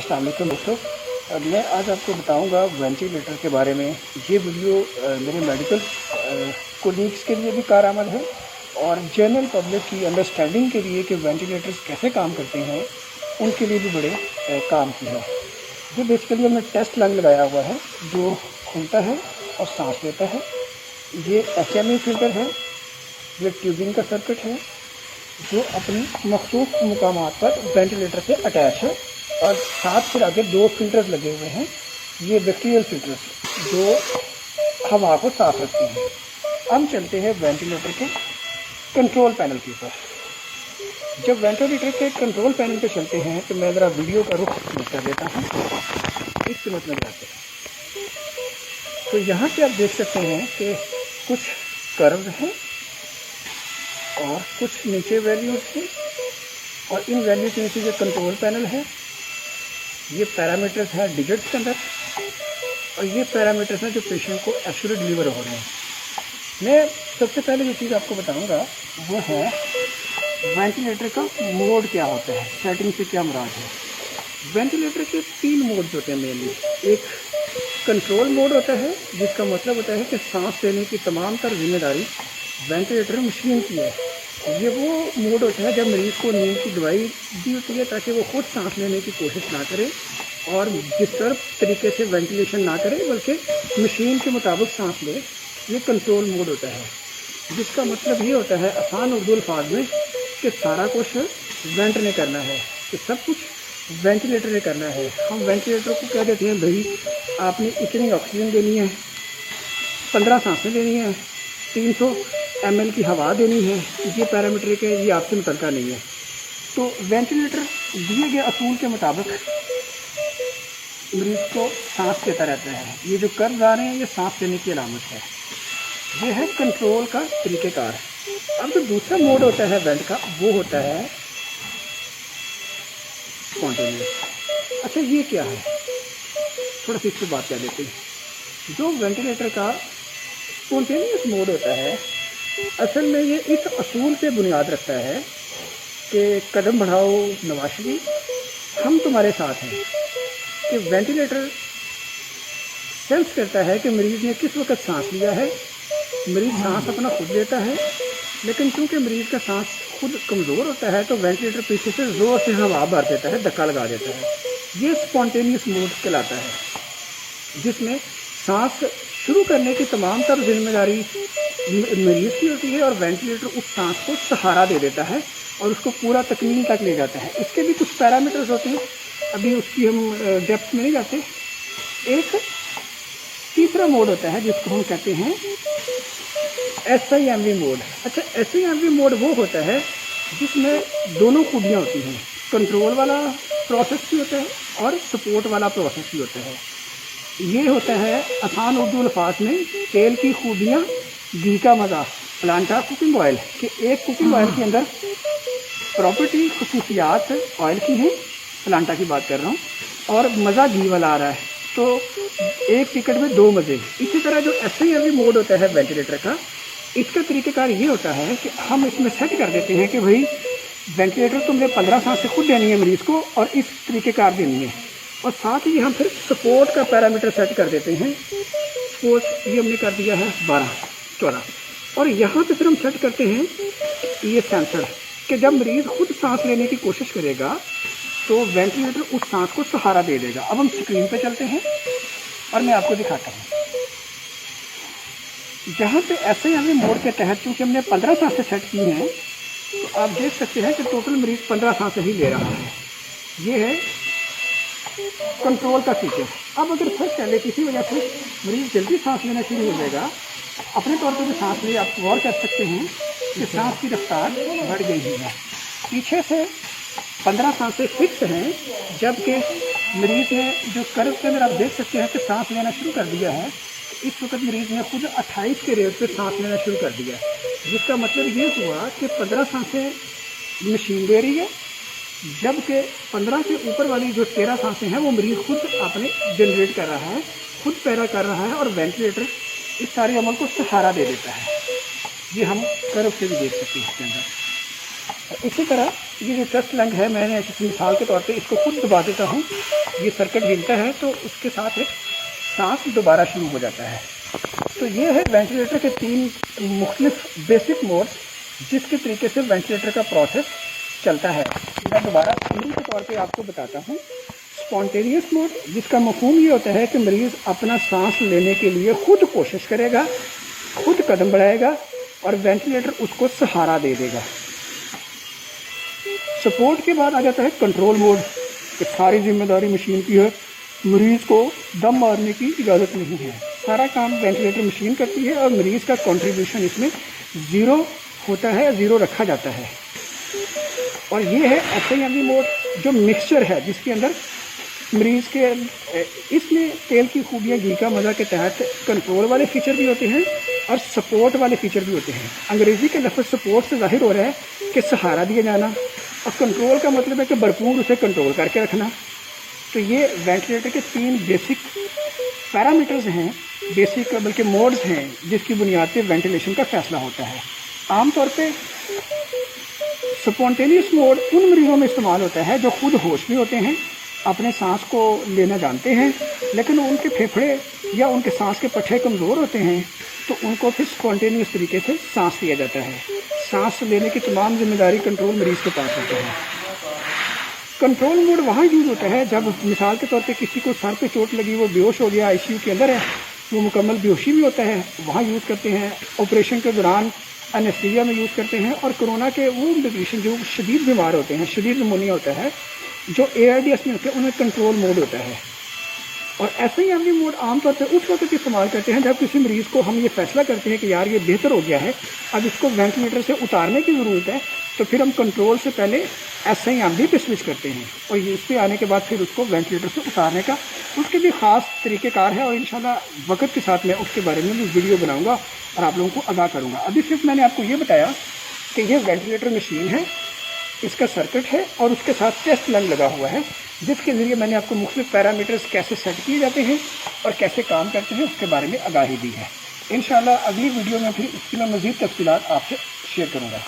अस्सलाम वालेकुम दोस्तों, मैं आज आपको बताऊंगा वेंटिलेटर के बारे में। ये वीडियो मेरे मेडिकल कोलीग्स के लिए भी कारआमद है और जनरल पब्लिक की अंडरस्टैंडिंग के लिए कि वेंटिलेटर्स कैसे काम करते हैं उनके लिए भी बड़े काम की है। ये बेसिकली हमने टेस्ट लंग लगाया हुआ है जो खुलता है और सांस लेता है। ये HME फिल्टर है, ये ट्यूबिंग का सर्किट है जो अपनी मखसूस मुकामात पर वेंटिलेटर से अटैच है और साथ फिर आगे दो फिल्टर्स लगे हुए हैं। ये बैक्टीरियल फिल्टर्स जो हवा को साफ रखते हैं। हम चलते हैं वेंटिलेटर के कंट्रोल पैनल के ऊपर। जब वेंटिलेटर के कंट्रोल पैनल पे चलते हैं तो मैं ज़रा वीडियो का रुख कर देता हूँ। इस नज़र में आते हैं तो यहाँ पे आप देख सकते हैं कि कुछ कर्व हैं और कुछ नीचे वैल्यूज हैं और इन वैल्यू के नीचे जो कंट्रोल पैनल है ये पैरामीटर्स हैं डिजिट्स के अंदर और ये पैरामीटर्स हैं जो पेशेंट को एक्चुअली डिलीवर हो रहे हैं। मैं सबसे पहले जो चीज़ आपको बताऊंगा वो है वेंटिलेटर का मोड क्या होता है, सेटिंग से क्या मुराद है। वेंटिलेटर के 3 मोड्स होते हैं मेनली। एक कंट्रोल मोड होता है जिसका मतलब होता है कि सांस लेने की तमाम तर जिम्मेदारी वेंटिलेटर मशीन की है। ये वो मोड होता है जब मरीज़ को नींद की दवाई दी होती है ताकि वो खुद सांस लेने की कोशिश ना करे और डिस्टर्ब तरीके से वेंटिलेशन ना करे बल्कि मशीन के मुताबिक सांस ले। ये कंट्रोल मोड होता है जिसका मतलब ये होता है आसान उर्दू अल्फाज में कि सारा कुछ वेंट ने करना है, कि सब कुछ वेंटिलेटर ने करना है। हम वेंटिलेटर को कह देते हैं भाई आपने इतनी ऑक्सीजन देनी है, 15 सांसें देनी है, 300 ml की हवा देनी है। ये पैरामीटर के ये आपसे मुतल्लिका नहीं है। तो वेंटिलेटर दिए गए असूल के मुताबिक मरीज़ को सांस लेता रहता है। ये जो कर्व आ रहे हैं ये सांस लेने की अलामत है। ये है कंट्रोल का तरीक़ेकार। अब जो दूसरा मोड होता है वेंट का वो होता है स्पॉन्टेनियस। अच्छा ये क्या है, थोड़ा सा इस पर बात कर लेते हैं। जो वेंटिलेटर का स्पॉन्टेनियस मोड होता है असल में ये इस असूल पे बुनियाद रखता है कि कदम बढ़ाओ नवाशी, हम तुम्हारे साथ हैं। कि वेंटिलेटर सेंस करता है कि मरीज़ ने किस वक्त सांस लिया है। मरीज़ सांस अपना खुद लेता है लेकिन चूँकि मरीज़ का सांस खुद कमज़ोर होता है तो वेंटिलेटर पीछे से ज़ोर से हवा भर देता है, धक्का लगा देता है। ये स्पॉन्टेनियस मोड कहलाता है जिसमें सांस शुरू करने की तमाम तर जिम्मेदारी मरीज़ की होती है और वेंटिलेटर उस सांस को सहारा दे देता है और उसको पूरा तकमील तक ले जाता है। इसके भी कुछ पैरामीटर्स होते हैं, अभी उसकी हम डेप्थ में नहीं जाते। एक तीसरा मोड होता है जिसको हम कहते हैं SIMV मोड। अच्छा SIMV मोड वो होता है जिसमें दोनों खूबियाँ होती हैं, कंट्रोल वाला प्रोसेस भी होता है और सपोर्ट वाला प्रोसेस भी होता है। ये होता है आसान उर्दू अल्फाज में तेल की खूबियाँ घी का मज़ा, प्लांटा कुकिंग ऑयल। कि एक कुकिंग ऑयल के अंदर प्रॉपर्टी खसूसियात ऑयल की हैं, प्लांटा की बात कर रहा हूँ, और मज़ा घी वाला आ रहा है तो एक टिकट में 2 मज़े। इसी तरह जो SIMV मोड होता है वेंटिलेटर का, इसका तरीक़ेकार ये होता है कि हम इसमें सेट कर देते हैं कि भाई वेंटिलेटर तुमने 15 सांसें खुद देनी है मरीज़ को और इस तरीक़ेकार देनी है। और साथ ही हम फिर सपोर्ट का पैरामीटर सेट कर देते हैं। सपोज ये हमने कर दिया है 12-14 और यहाँ पे फिर हम सेट करते हैं ये सेंसर कि जब मरीज़ खुद सांस लेने की कोशिश करेगा तो वेंटिलेटर उस सांस को सहारा दे देगा। अब हम स्क्रीन पे चलते हैं और मैं आपको दिखाता हूँ। जहाँ पे SIMV मोड के तहत चूँकि हमने 15 सांसें सेट की हैं तो आप देख सकते हैं कि टोटल मरीज़ 15 सांसें ही ले रहा है। ये है कंट्रोल का फीचर। अब अगर फिर पहले किसी वजह से मरीज़ जल्दी सांस लेना शुरू हो जाएगा, अपने तौर पर भी सांस ले, आप गौर कर सकते हैं कि सांस की रफ्तार बढ़ गई है। पीछे से 15 सांसें फिक्स हैं जबकि मरीज़ ने जो कर्व के अंदर आप देख सकते हैं कि सांस लेना शुरू कर दिया है। इस वक्त मरीज़ ने खुद 28 के रेट पर सांस लेना शुरू कर दिया, जिसका मतलब ये हुआ कि 15 सांसें मशीन दे रही है जबकि 15 से ऊपर वाली जो 13 सांसें हैं वो मरीज़ खुद अपने जनरेट कर रहा है, खुद पैदा कर रहा है और वेंटिलेटर इस सारे अमल को सहारा दे देता है। ये हम कर्व से भी देख सकते हैं इसके अंदर। इसी तरह ये जो टेस्ट लंग है, मैंने मिसाल के तौर पे इसको खुद दबा देता हूँ, ये सर्किट हिलता है तो उसके साथ एक सांस दोबारा शुरू हो जाता है। तो ये है वेंटिलेटर के 3 मुख्तलिफ बेसिक मोड्स जिसके तरीके से वेंटिलेटर का प्रोसेस चलता है। मैं दोबारा समरी के तौर पे आपको बताता हूँ। स्पॉन्टेनियस मोड, जिसका मफहूम ये होता है कि मरीज़ अपना सांस लेने के लिए खुद कोशिश करेगा, खुद कदम बढ़ाएगा और वेंटिलेटर उसको सहारा दे देगा। सपोर्ट के बाद आ जाता है कंट्रोल मोड कि सारी जिम्मेदारी मशीन की है, मरीज़ को दम मारने की इजाज़त नहीं है, सारा काम वेंटिलेटर मशीन करती है और मरीज़ का कंट्रीब्यूशन इसमें ज़ीरो होता है, ज़ीरो रखा जाता है। और ये है SIMV मोड, जो मिक्सचर है जिसके अंदर मरीज़ के इसमें तेल की खूबियाँ घी का मज़ा के तहत कंट्रोल वाले फीचर भी होते हैं और सपोर्ट वाले फीचर भी होते हैं। अंग्रेज़ी के लफ्ज़ सपोर्ट से ज़ाहिर हो रहा है कि सहारा दिया जाना, और कंट्रोल का मतलब है कि भरपूर उसे कंट्रोल करके रखना। तो ये वेंटिलेटर के 3 बेसिक पैरामीटर्स हैं, बेसिक बल्कि मोड्स हैं, जिसकी बुनियाद पे वेंटिलेशन का फैसला होता है। आमतौर पे स्पॉन्टेनियस मोड उन मरीज़ों में इस्तेमाल होता है जो खुद होश में होते हैं, अपने सांस को लेना जानते हैं, लेकिन उनके फेफड़े या उनके सांस के पट्टे कमज़ोर होते हैं, तो उनको फिर स्पॉन्टेनियस तरीके से सांस लिया जाता है। सांस लेने की तमाम जिम्मेदारी कंट्रोल मरीज़ के पास होता है। कंट्रोल मोड वहाँ यूज़ होता है जब मिसाल के तौर पे किसी को सर पे चोट लगी, वो बेहोश हो गया, ICU के अंदर है, वो मुकम्मल बेहोशी भी होता है, वहाँ यूज़ करते हैं। ऑपरेशन के दौरान एनेस्थीसिया में यूज़ करते हैं। और कोरोना के वो पेशेंट जो शदीद बीमार होते हैं, शदीद निमोनिया होता है, जो ARDS में होते हैं, उनमें कंट्रोल मोड होता है। और SIMV मोड आमतौर पर उस वक्त इस्तेमाल करते हैं जब किसी मरीज़ को हम ये फैसला करते हैं कि यार ये बेहतर हो गया है, अब इसको वेंटिलेटर से उतारने की ज़रूरत है, तो फिर हम कंट्रोल से पहले SIMV पे स्विच करते हैं और ये इस पे आने के बाद फिर उसको वेंटिलेटर से उतारने का उसके भी ख़ास तरीक़ेकार है। और इंशाल्लाह वक्त के साथ मैं उसके बारे में भी वीडियो बनाऊँगा और आप लोगों को आगाह करूँगा। अभी सिर्फ मैंने आपको ये बताया कि ये वेंटिलेटर मशीन है, इसका सर्किट है और उसके साथ टेस्ट लंग लगा हुआ है, जिसके ज़रिए मैंने आपको मुख्तलिफ पैरामीटर्स कैसे सेट किए जाते हैं और कैसे काम करते हैं उसके बारे में आगाही दी है। इंशाल्लाह अगली वीडियो में फिर इसकी मैं मज़ीद तफ़सीलात आपसे शेयर करूँगा।